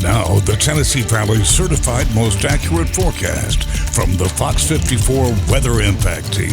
Now, the Tennessee Valley's certified most accurate forecast from the Fox 54 Weather Impact Team.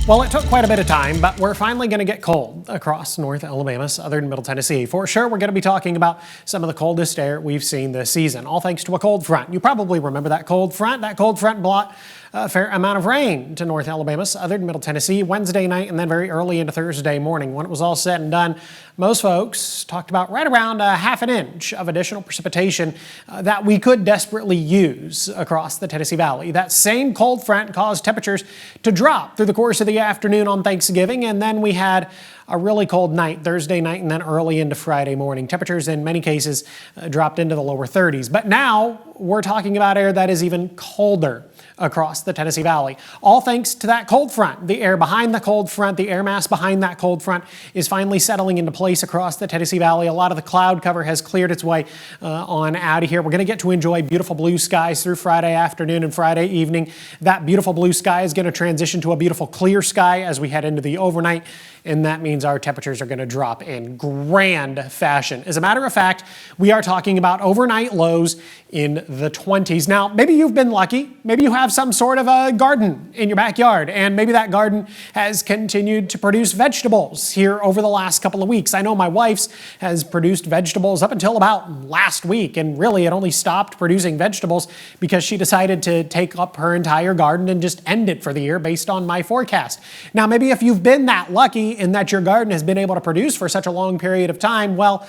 Well, it took quite a bit of time, but we're finally going to get cold across North Alabama, southern Middle Tennessee. For sure, we're going to be talking about some of the coldest air we've seen this season, all thanks to a cold front. You probably remember that cold front. That cold front brought a fair amount of rain to North Alabama, southern Middle Tennessee, Wednesday night and then very early into Thursday morning. When it was all said and done, most folks talked about right around a half an inch of additional precipitation that we could desperately use across the Tennessee Valley. That same cold front caused temperatures to drop through the course of the afternoon on Thanksgiving, and then we had a really cold night Thursday night and then early into Friday morning. Temperatures in many cases dropped into the lower 30s. But now we're talking about air that is even colder across the Tennessee Valley. All thanks to that cold front. The air behind the cold front, the air mass behind that cold front is finally settling into place across the Tennessee Valley. A lot of the cloud cover has cleared its way on out of here. We're going to get to enjoy beautiful blue skies through Friday afternoon and Friday evening. That beautiful blue sky is going to transition to a beautiful clear sky as we head into the overnight, and that means our temperatures are going to drop in grand fashion. As a matter of fact, we are talking about overnight lows in the 20s. Now, maybe you've been lucky. Maybe you have some sort of a garden in your backyard, and maybe that garden has continued to produce vegetables here over the last couple of weeks. I know my wife's has produced vegetables up until about last week, and really it only stopped producing vegetables because she decided to take up her entire garden and just end it for the year based on my forecast. Now, maybe if you've been that lucky in that your garden has been able to produce for such a long period of time, well,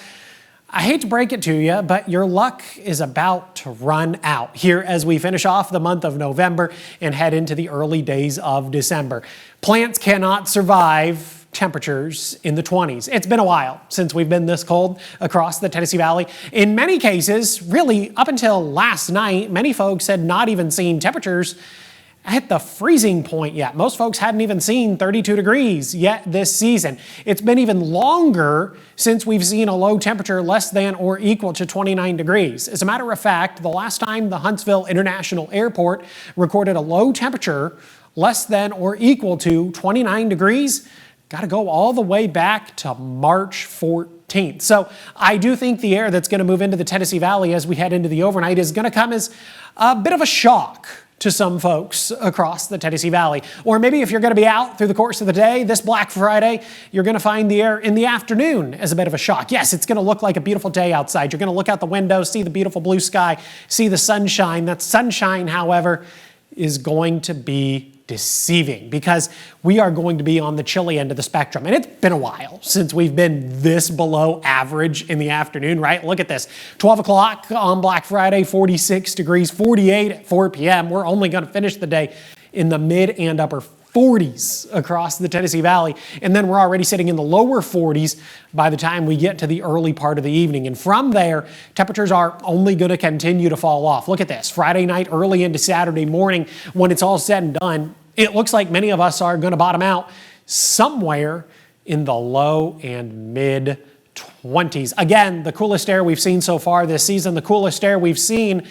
I hate to break it to you, but your luck is about to run out here as we finish off the month of November and head into the early days of December. Plants cannot survive temperatures in the 20s. It's been a while since we've been this cold across the Tennessee Valley. In many cases, really up until last night, many folks had not even seen temperatures hit the freezing point yet. Most folks hadn't even seen 32 degrees yet this season. It's been even longer since we've seen a low temperature less than or equal to 29 degrees. As a matter of fact, the last time the Huntsville International Airport recorded a low temperature less than or equal to 29 degrees, got to go all the way back to March 14th. So I do think the air that's going to move into the Tennessee Valley as we head into the overnight is going to come as a bit of a shock to some folks across the Tennessee Valley. Or maybe if you're going to be out through the course of the day, this Black Friday, you're going to find the air in the afternoon as a bit of a shock. Yes, it's going to look like a beautiful day outside. You're going to look out the window, see the beautiful blue sky, see the sunshine. That sunshine, however, is going to be deceiving because we are going to be on the chilly end of the spectrum. And it's been a while since we've been this below average in the afternoon, right? Look at this. 12 o'clock on Black Friday, 46 degrees, 48 at 4 p.m. We're only going to finish the day in the mid and upper 40s across the Tennessee Valley. And then we're already sitting in the lower 40s by the time we get to the early part of the evening. And from there, temperatures are only going to continue to fall off. Look at this. Friday night, early into Saturday morning, when it's all said and done, it looks like many of us are going to bottom out somewhere in the low and mid 20s. Again, the coolest air we've seen so far this season, the coolest air we've seen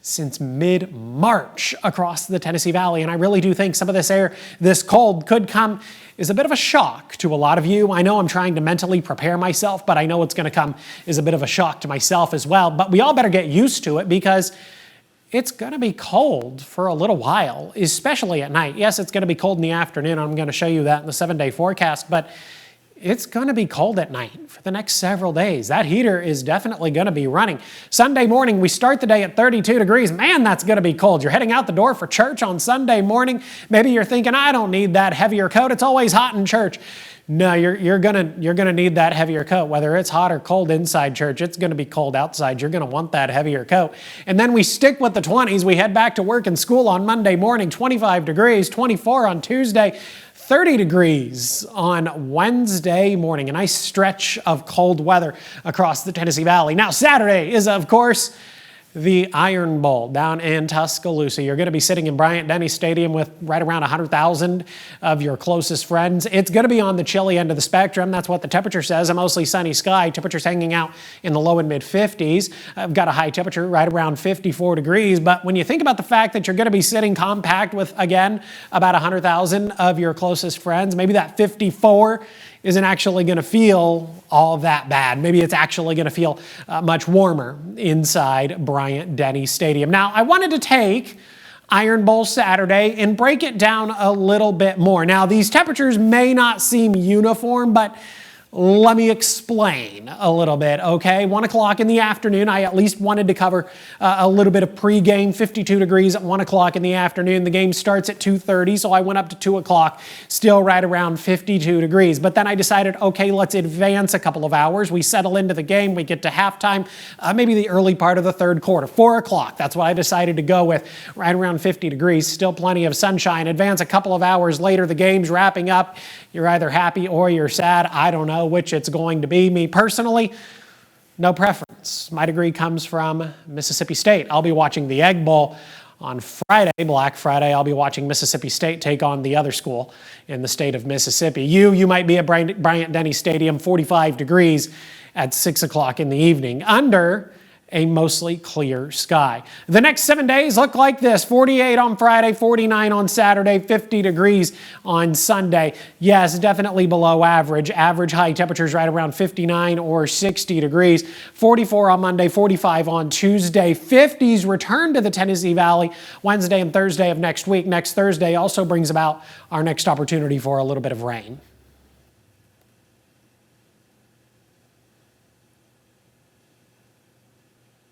since mid-March across the Tennessee Valley. And I really do think some of this air, this cold, could come as a bit of a shock to a lot of you. I know I'm trying to mentally prepare myself, but I know it's going to come as a bit of a shock to myself as well. But we all better get used to it because it's going to be cold for a little while, especially at night. Yes, it's going to be cold in the afternoon. I'm going to show you that in the 7-day forecast, but it's going to be cold at night for the next several days. That heater is definitely going to be running. Sunday morning, we start the day at 32 degrees. Man, that's going to be cold. You're heading out the door for church on Sunday morning. Maybe you're thinking, I don't need that heavier coat. It's always hot in church. No, you're gonna need that heavier coat. Whether it's hot or cold inside church, it's going to be cold outside. You're going to want that heavier coat. And then we stick with the 20s. We head back to work and school on Monday morning, 25 degrees, 24 on Tuesday, 30 degrees on Wednesday morning. A nice stretch of cold weather across the Tennessee Valley. Now, Saturday is, of course, the Iron Bowl down in Tuscaloosa. You're going to be sitting in Bryant-Denny Stadium with right around 100,000 of your closest friends. It's going to be on the chilly end of the spectrum. That's what the temperature says. A mostly sunny sky. Temperatures hanging out in the low and mid 50s. I've got a high temperature right around 54 degrees. But when you think about the fact that you're going to be sitting compact with, again, about 100,000 of your closest friends, maybe that 54 isn't actually going to feel all that bad. Maybe it's actually going to feel much warmer inside Bryant-Denny Stadium. Now, I wanted to take Iron Bowl Saturday and break it down a little bit more. Now, these temperatures may not seem uniform, but let me explain a little bit, okay? 1 o'clock in the afternoon, I at least wanted to cover a little bit of pregame, 52 degrees at 1 o'clock in the afternoon. The game starts at 2:30, so I went up to 2 o'clock, still right around 52 degrees. But then I decided, okay, let's advance a couple of hours. We settle into the game, we get to halftime, maybe the early part of the third quarter, 4 o'clock. That's what I decided to go with, right around 50 degrees, still plenty of sunshine. Advance a couple of hours later, the game's wrapping up. You're either happy or you're sad. I don't know which it's going to be. Me personally, no preference. My degree comes from Mississippi State. I'll be watching the Egg Bowl on Friday, Black Friday. I'll be watching Mississippi State take on the other school in the state of Mississippi. You might be at Bryant-Denny Stadium, 45 degrees at 6 o'clock in the evening, under a mostly clear sky. The next 7 days look like this: 48 on Friday, 49 on Saturday, 50 degrees on Sunday. Yes, definitely below average. Average high temperatures right around 59 or 60 degrees. 44 on Monday, 45 on Tuesday. 50s return to the Tennessee Valley Wednesday and Thursday of next week. Next Thursday also brings about our next opportunity for a little bit of rain.